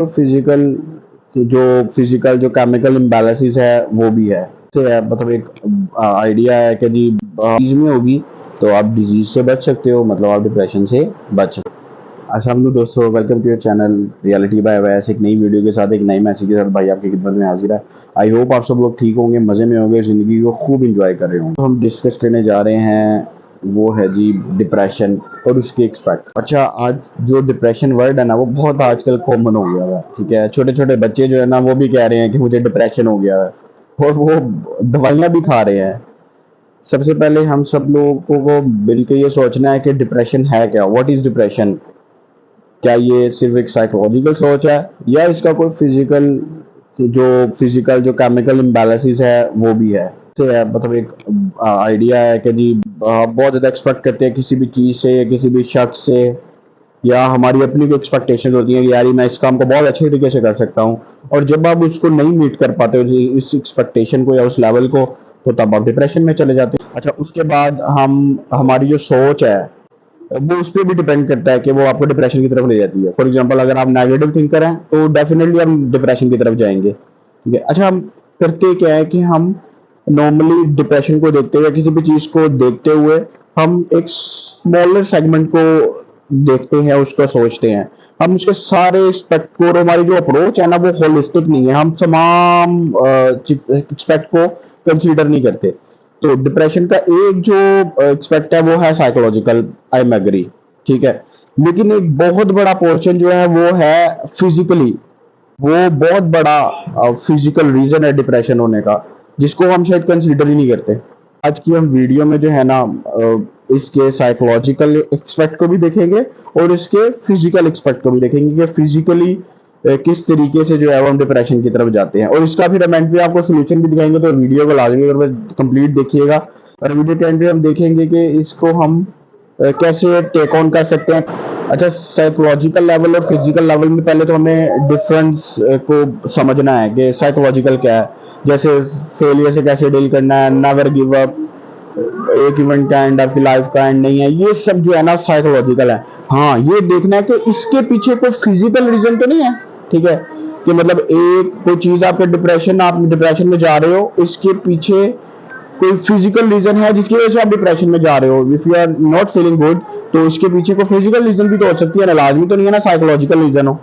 तो फिजिकल जो chemical imbalances है वो भी है। तो है मतलब एक आइडिया है कि जी चीज में होगी तो आप डिजीज से बच सकते हो, मतलब आप डिप्रेशन से बच सकते हो। अस्सलाम दोस्तों, welcome to your channel reality by वैस। एक नई वीडियो के साथ, एक नई मैसेज के साथ भाई आपकी खिदमत में हाजिर है। आई होप आप सब लोग ठीक होंगे, मजे में होंगे, जिंदगी को खूब इंजॉय कर रहे होंगे। तो हम डिस्कस करने जा रहे हैं वो है जी डिप्रेशन और उसके एक्सपेक्ट। अच्छा, आज जो डिप्रेशन वर्ड है ना वो बहुत आजकल कॉमन हो गया है। ठीक है, छोटे छोटे बच्चे जो है ना वो भी कह रहे हैं कि मुझे डिप्रेशन हो गया है और वो दवाइयां भी खा रहे हैं। सबसे पहले हम सब लोगों को मिलकर ये सोचना है कि डिप्रेशन है क्या, व्हाट इज डिप्रेशन। क्या ये सिर्फ एक साइकोलॉजिकल सोच है या इसका कोई फिजिकल जो केमिकल इम्बैलेंसेस है वो भी है। तो है मतलब एक आइडिया है कि जी बहुत ज़्यादा एक्सपेक्ट करते हैं किसी भी चीज़ से या किसी भी शख्स से, या हमारी अपनी कोई एक्सपेक्टेशन होती है कि यार मैं इस काम को बहुत अच्छे तरीके से कर सकता हूँ, और जब आप उसको नहीं मीट कर पाते हो इस एक्सपेक्टेशन को या उस लेवल को, तो तब आप डिप्रेशन में चले जाते हो। अच्छा, उसके बाद हम हमारी जो सोच है वो उस पर भी डिपेंड करता है कि वो आपको डिप्रेशन की तरफ ले जाती है। फॉर एग्जांपल, अगर आप नेगेटिव थिंकर हैं तो डेफिनेटली हम डिप्रेशन की तरफ जाएंगे। ठीक है। अच्छा, हम करते क्या है कि हम नॉर्मली डिप्रेशन को देखते हुए, किसी भी चीज को देखते हुए, हम एक स्मॉलर सेगमेंट को देखते हैं, उसको सोचते हैं। हम उसके सारे एक्सपेक्ट को, और हमारी जो अप्रोच है ना वो होलिस्टिक नहीं है, हम तमाम एक्सपेक्ट को कंसीडर नहीं करते। तो डिप्रेशन का एक जो एक्सपेक्ट है वो है साइकोलॉजिकल, आई एम एग्री। ठीक है। लेकिन एक बहुत बड़ा पोर्शन जो है वो है फिजिकली। वो बहुत बड़ा फिजिकल रीजन है डिप्रेशन होने का, जिसको हम शायद कंसीडर ही नहीं करते। आज की हम वीडियो में जो है ना इसके साइकोलॉजिकल एक्सपेक्ट को भी देखेंगे और इसके फिजिकल एक्सपेक्ट को भी देखेंगे कि फिजिकली किस तरीके से जो है वो हम डिप्रेशन की तरफ जाते हैं, और इसका फिर हम एंड पे आपको सोल्यूशन भी दिखाएंगे। तो वीडियो को लाजमी कंप्लीट देखिएगा, और वीडियो के एंड पे हम देखेंगे कि इसको हम कैसे टेक ऑन कर सकते हैं। अच्छा, साइकोलॉजिकल लेवल और फिजिकल लेवल में पहले तो हमें डिफरेंस को समझना है कि साइकोलॉजिकल क्या है। जैसे फेलियर से कैसे डील करना है, नेवर गिव अप, एक इवेंट का एंड आपकी लाइफ का एंड नहीं है, ये सब जो है ना साइकोलॉजिकल है। हाँ, ये देखना है कि इसके पीछे कोई फिजिकल रीजन तो नहीं है। ठीक है, कि मतलब एक कोई चीज आपके डिप्रेशन, आप डिप्रेशन में जा रहे हो, इसके पीछे कोई फिजिकल रीजन है जिसकी वजह से आप डिप्रेशन में जा रहे हो। If you are not feeling good तो इसके पीछे कोई फिजिकल रीजन भी तो हो सकती है ना, लाजमी तो नहीं है ना साइकोलॉजिकल रीजन हो।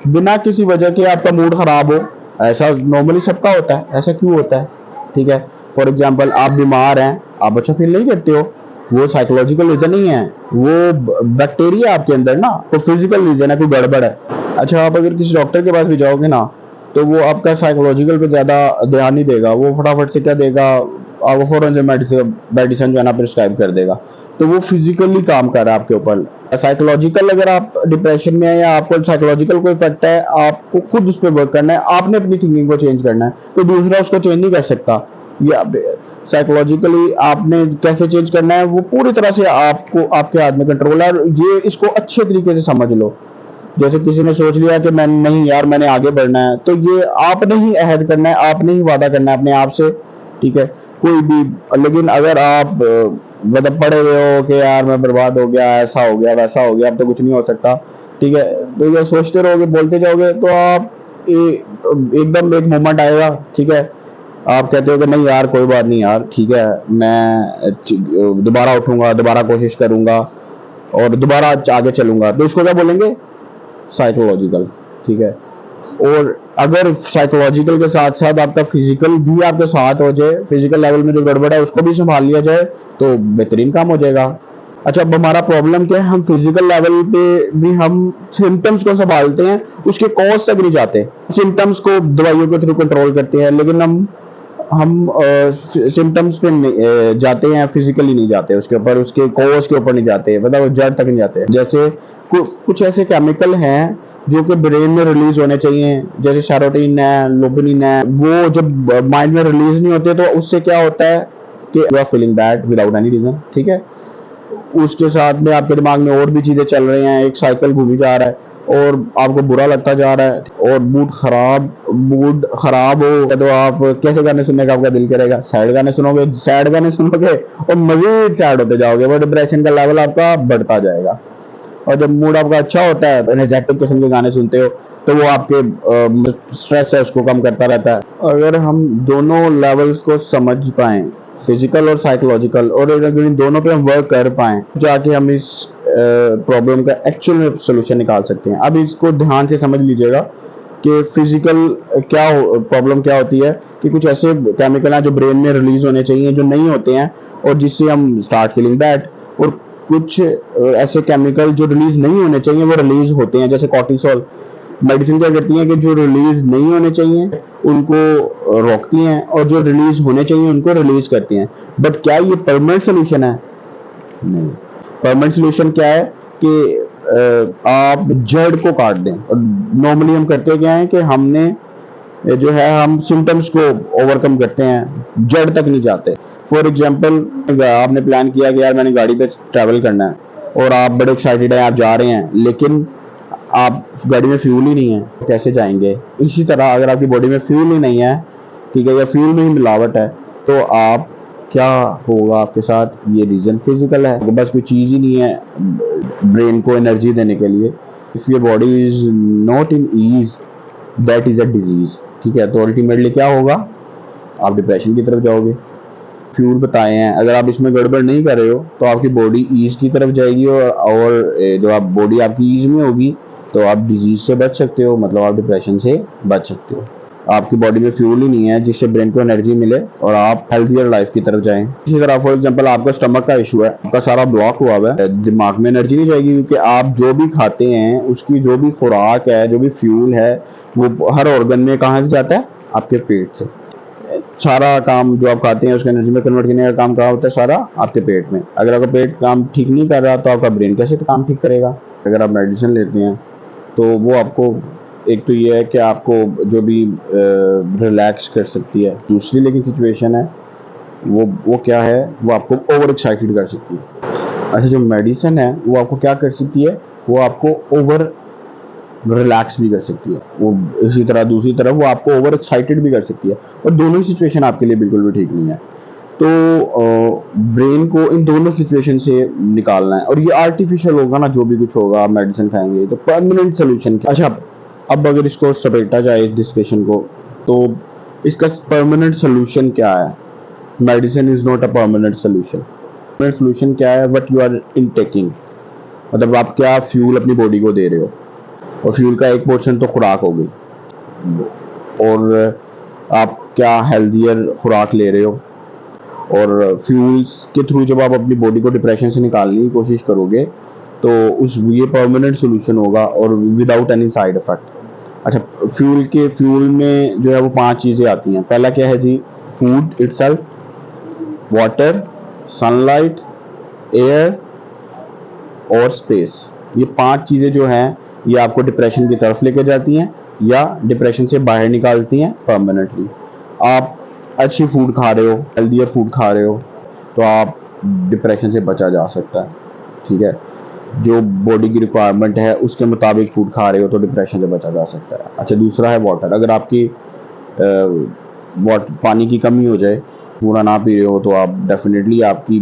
बिना किसी वजह के आपका मूड खराब हो, ऐसा नॉर्मली सबका होता है, ऐसा क्यों होता है? ठीक है। फॉर एग्जाम्पल, आप बीमार हैं, आप अच्छा फील नहीं करते हो, वो साइकोलॉजिकल रीजन नहीं है, वो बैक्टीरिया आपके अंदर ना, तो फिजिकल रीजन है, कोई गड़बड़ है। अच्छा, आप अगर किसी डॉक्टर के पास भी जाओगे ना तो वो आपका साइकोलॉजिकल पे ज्यादा ध्यान नहीं देगा, वो फटाफट से क्या देगा, आपको फौरन से मेडिसिन जो है ना प्रिस्क्राइब कर देगा। तो वो फिजिकली काम कर रहा है आपके ऊपर। साइकोलॉजिकल, अगर आप डिप्रेशन में है या आपको साइकोलॉजिकल कोई इफेक्ट है, आपको खुद उस पर वर्क करना है, आपने अपनी थिंकिंग को चेंज करना है, तो दूसरा उसको चेंज नहीं कर सकता। ये साइकोलॉजिकली आपने कैसे चेंज करना है वो पूरी तरह से आपको, आपके हाथ में कंट्रोल है। और ये इसको अच्छे तरीके से समझ लो। जैसे किसी ने सोच लिया कि मैं नहीं यार मैंने आगे बढ़ना है, तो ये आपने ही अहद करना है, आपने ही वादा करना है अपने आप से। ठीक है, कोई भी। लेकिन अगर आप मतलब पड़े हुए हो कि यार मैं बर्बाद हो गया, ऐसा हो गया, वैसा हो गया, अब तो कुछ नहीं हो सकता, ठीक है, तो ये सोचते रहोगे, बोलते जाओगे, तो आप एकदम एक मोमेंट आएगा। ठीक है, आप कहते हो कि नहीं यार कोई बात नहीं यार, ठीक है, मैं दोबारा उठूंगा, दोबारा कोशिश करूंगा और दोबारा आगे चलूंगा, तो इसको क्या बोलेंगे? साइकोलॉजिकल। ठीक है। और अगर साइकोलॉजिकल के साथ साथ आपका फिजिकल भी आपके साथ हो जाए, फिजिकल लेवल में जो गड़बड़ है उसको भी संभाल लिया जाए, तो बेहतरीन काम हो जाएगा। अच्छा, अब हमारा प्रॉब्लम क्या है, हम फिजिकल लेवल पे भी हम सिम्टम्स को संभालते हैं, उसके कॉज तक नहीं जाते। सिम्टम्स को दवाइयों के थ्रू कंट्रोल करते हैं, लेकिन हम सिम्टम्स पे जाते हैं, फिजिकली नहीं जाते, उसके ऊपर, उसके कॉज के ऊपर नहीं जाते, मतलब जड़ तक नहीं जाते। जैसे कुछ ऐसे केमिकल हैं जो कि ब्रेन में रिलीज होने चाहिए, जैसे सेरोटोनिन है, लोबिनिन है, वो जब माइंड में रिलीज नहीं होते तो उससे क्या होता है कि you are feeling bad without any reason. ठीक है, उसके साथ में आपके दिमाग में और भी चीजें चल रही हैं, एक साइकिल घूमी जा रहा है और आपको बुरा लगता जा रहा है, और मूड खराब हो तो आप कैसे गाने सुनने का आपका दिल करेगा? सैड गाने सुनोगे, सैड गाने सुनोगे और मजीद सैड होते जाओगे, वो डिप्रेशन का लेवल आपका बढ़ता जाएगा। और जब मूड आपका अच्छा होता है, एनर्जेटिक किस्म के गाने सुनते हो, तो वो आपके स्ट्रेस है उसको कम करता रहता है। अगर हम दोनों लेवल्स को समझ पाएं, फिजिकल और साइकोलॉजिकल, और अगर इन दोनों पे हम वर्क कर पाएं, जाके हम इस प्रॉब्लम का एक्चुअल में सोल्यूशन निकाल सकते हैं। अब इसको ध्यान से समझ लीजिएगा कि फिजिकल क्या प्रॉब्लम क्या होती है कि कुछ ऐसे केमिकल हैं जो ब्रेन में रिलीज होने चाहिए जो नहीं होते हैं, और जिससे हम स्टार्ट फीलिंग बैड, और कुछ ऐसे केमिकल जो रिलीज नहीं होने चाहिए वो रिलीज होते हैं, जैसे कॉर्टिसोल। मेडिसिन क्या करती है कि जो रिलीज नहीं होने चाहिए उनको रोकती हैं, और जो रिलीज होने चाहिए उनको रिलीज करती हैं। बट क्या ये परमानेंट सोल्यूशन है? नहीं। परमानेंट सोल्यूशन क्या है कि आप जड़ को काट दें। और नॉर्मली हम करते क्या है कि हमने जो है हम सिम्टम्स को ओवरकम करते हैं, जड़ तक नहीं जाते। फॉर एग्जांपल आपने प्लान किया कि यार मैंने गाड़ी पे ट्रैवल करना है और आप बड़े एक्साइटेड हैं, आप जा रहे हैं, लेकिन आप गाड़ी में फ्यूल ही नहीं है, तो कैसे जाएंगे? इसी तरह अगर आपकी बॉडी में फ्यूल ही नहीं है, ठीक है, या फ्यूल में ही मिलावट है, तो आप क्या होगा आपके साथ? ये रीजन फिजिकल है, बस कोई चीज ही नहीं है ब्रेन को एनर्जी देने के लिए। If your body is not in ease, that is a disease. ठीक है, तो अल्टीमेटली क्या होगा? आप डिप्रेशन की तरफ जाओगे। फ्यूल बताए हैं, अगर आप इसमें गड़बड़ नहीं कर रहे हो तो आपकी बॉडी ईज की तरफ जाएगी, और जो आप बॉडी आपकी ईज में होगी तो आप डिजीज से बच सकते हो, मतलब आप डिप्रेशन से बच सकते हो। आपकी बॉडी में फ्यूल ही नहीं है जिससे ब्रेन को एनर्जी मिले और आप हेल्थियर लाइफ की तरफ जाएं। इसी तरह फॉर एग्जांपल आपका स्टमक का इशू है, आपका सारा ब्लॉक हुआ हुआ है, दिमाग में एनर्जी नहीं जाएगी, क्योंकि आप जो भी खाते हैं उसकी जो भी खुराक है, जो भी फ्यूल है, वो हर ऑर्गन में कहाँ से जाता है? आपके पेट से। सारा काम जो आप खाते हैं उसको एनर्जी में कन्वर्ट करने का काम कहाँ होता है? सारा आपके पेट में। अगर आपका पेट काम ठीक नहीं कर रहा तो आपका ब्रेन कैसे काम ठीक करेगा? अगर आप मेडिसिन लेते हैं तो वो आपको, एक तो ये है कि आपको जो भी रिलैक्स कर सकती है, दूसरी लेकिन सिचुएशन है वो क्या है? वो आपको ओवर एक्साइटेड कर सकती है। अच्छा, जो मेडिसिन है वो आपको क्या कर सकती है? वो आपको ओवर रिलैक्स भी कर सकती है। वो इसी तरह दूसरी तरफ वो आपको ओवर एक्साइटेड भी कर सकती है, और दोनों ही सिचुएशन आपके लिए बिल्कुल भी ठीक नहीं है। तो ब्रेन को इन दोनों सिचुएशन से निकालना है, और ये आर्टिफिशियल होगा ना, जो भी कुछ होगा आप मेडिसिन खाएंगे तो परमानेंट सोल्यूशन क्या? अच्छा, अब अगर इसको समेटा जाए इस डिस्कशन को, तो इसका परमानेंट सोल्यूशन क्या है? Medicine is not a permanent solution. Permanent solution क्या है? व्हाट यू आर इनटेकिंग, मतलब आप क्या फ्यूल अपनी बॉडी को दे रहे हो, और फ्यूल का एक पोर्शन तो खुराक हो गई, और आप क्या हेल्दियर खुराक ले रहे हो, और फ्यूल्स के थ्रू जब आप अपनी बॉडी को डिप्रेशन से निकालने की कोशिश करोगे तो ये परमानेंट सोल्यूशन होगा, और विदाउट एनी साइड इफेक्ट। अच्छा, फ्यूल में जो है वो 5 चीज़ें आती हैं। पहला क्या है जी? Food itself, water, sunlight, air और स्पेस। ये 5 चीज़ें जो हैं ये आपको डिप्रेशन की तरफ लेके जाती हैं या डिप्रेशन से बाहर निकालती हैं परमानेंटली। आप अच्छी फूड खा रहे हो, हेल्दियर फूड खा रहे हो, तो आप डिप्रेशन से बचा जा सकता है। ठीक है, जो बॉडी की रिक्वायरमेंट है उसके मुताबिक फूड खा रहे हो तो डिप्रेशन से बचा जा सकता है। अच्छा, दूसरा है वाटर। अगर आपकी पानी की कमी हो जाए, पूरा ना पी रहे हो, तो आप डेफिनेटली आपकी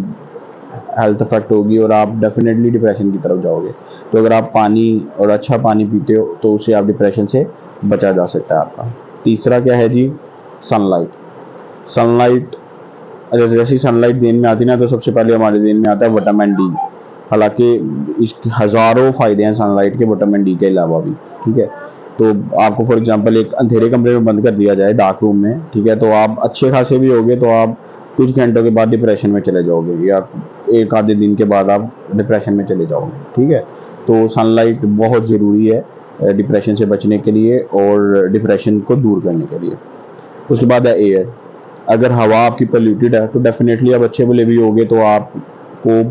हेल्थ अफेक्ट होगी और आप डेफिनेटली डिप्रेशन की तरफ जाओगे। तो अगर आप पानी और अच्छा पानी पीते हो तो उससे आप डिप्रेशन से बचा जा सकता है आपका। तीसरा क्या है जी? सनलाइट। सनलाइट, जैसी सनलाइट दिन में आती है ना, तो सबसे पहले हमारे दिन में आता है विटामिन डी। हालांकि इसके हज़ारों फ़ायदे हैं सनलाइट के, विटामिन डी के अलावा भी। ठीक है, तो आपको फॉर एग्जांपल एक अंधेरे कमरे में बंद कर दिया जाए, डार्क रूम में, ठीक है, तो आप अच्छे खासे भी होगे तो आप कुछ घंटों के बाद डिप्रेशन में चले जाओगे, या एक आधे दिन के बाद आप डिप्रेशन में चले जाओगे। ठीक है, तो सनलाइट बहुत ज़रूरी है डिप्रेशन से बचने के लिए और डिप्रेशन को दूर करने के लिए। उसके बाद है एयर। अगर हवा आपकी पोल्यूटेड है तो डेफिनेटली आप अच्छे भले भी होगे तो आपको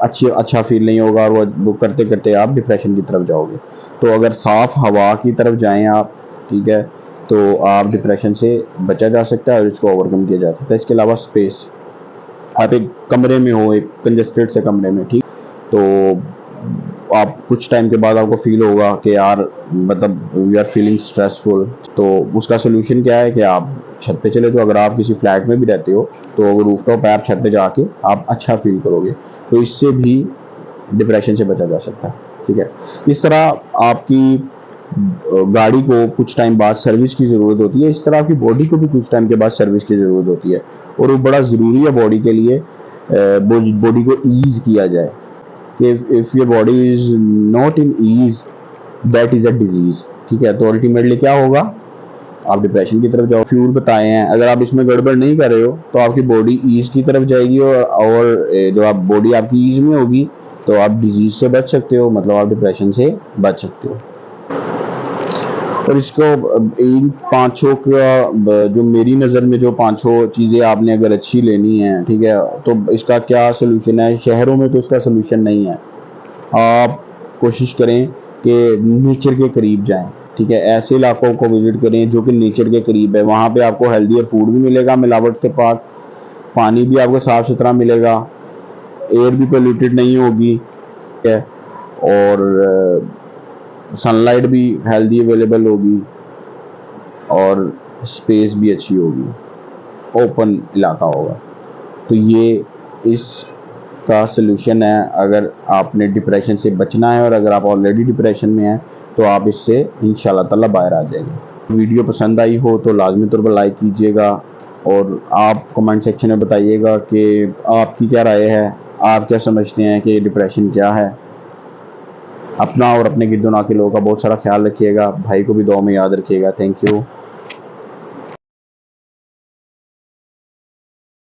अच्छा फील नहीं होगा, और वो करते करते आप डिप्रेशन की तरफ जाओगे। तो अगर साफ हवा की तरफ जाएं आप, ठीक है, तो आप डिप्रेशन से बचा जा सकता है और इसको ओवरकम किया जा सकता है। इसके अलावा स्पेस। आप एक कमरे में हो, एक कंजेस्टेड से कमरे में, ठीक, तो आप कुछ टाइम के बाद आपको फील होगा कि यार मतलब यू आर फीलिंग स्ट्रेसफुल, तो उसका सोल्यूशन क्या है कि आप छत पे चले जाओ। अगर आप किसी फ्लैट में भी रहते हो तो रूफटॉप पे आप छत पे जाके आप अच्छा फील करोगे, तो इससे भी डिप्रेशन से बचा जा सकता है। ठीक है, इस तरह आपकी गाड़ी को कुछ टाइम बाद सर्विस की ज़रूरत होती है, इस तरह आपकी बॉडी को भी कुछ टाइम के बाद सर्विस की ज़रूरत होती है। और वो बड़ा ज़रूरी है बॉडी के लिए, बॉडी को ईज़ किया जाए। If your body is not in ease, that is a disease. ठीक है, तो अल्टीमेटली क्या होगा, आप डिप्रेशन की तरफ जाओ। फ्यूल बताए हैं, अगर आप इसमें गड़बड़ नहीं कर रहे हो तो आपकी बॉडी ईज की तरफ जाएगी, और जो आप बॉडी आपकी ईज में होगी तो आप डिजीज से बच सकते हो, मतलब आप डिप्रेशन से बच सकते हो। और इसको इन पांचों का, जो मेरी नज़र में जो पांचों चीज़ें आपने अगर अच्छी लेनी है, ठीक है, तो इसका क्या सोल्यूशन है। शहरों में तो इसका सोल्यूशन नहीं है। आप कोशिश करें कि नेचर के करीब जाएं। ठीक है, ऐसे इलाकों को विजिट करें जो कि नेचर के करीब है। वहाँ पे आपको हेल्दी और फूड भी मिलेगा मिलावट से पाक, पानी भी आपको साफ सुथरा मिलेगा, एयर भी पोल्यूटेड नहीं होगी। ठीक है, और सनलाइट भी हेल्दी अवेलेबल होगी, और स्पेस भी अच्छी होगी, ओपन इलाका होगा। तो ये इसका सलूशन है अगर आपने डिप्रेशन से बचना है, और अगर आप ऑलरेडी डिप्रेशन में हैं तो आप इससे इंशाल्लाह ताला बाहर आ जाएंगे। वीडियो पसंद आई हो तो लाजमी तौर पर लाइक कीजिएगा, और आप कमेंट सेक्शन में बताइएगा कि आपकी क्या राय है, आप क्या समझते हैं कि डिप्रेशन क्या है। अपना और अपने गिरदोना के लोगों का बहुत सारा ख्याल रखिएगा, भाई को भी दुआ में याद रखिएगा। Thank you.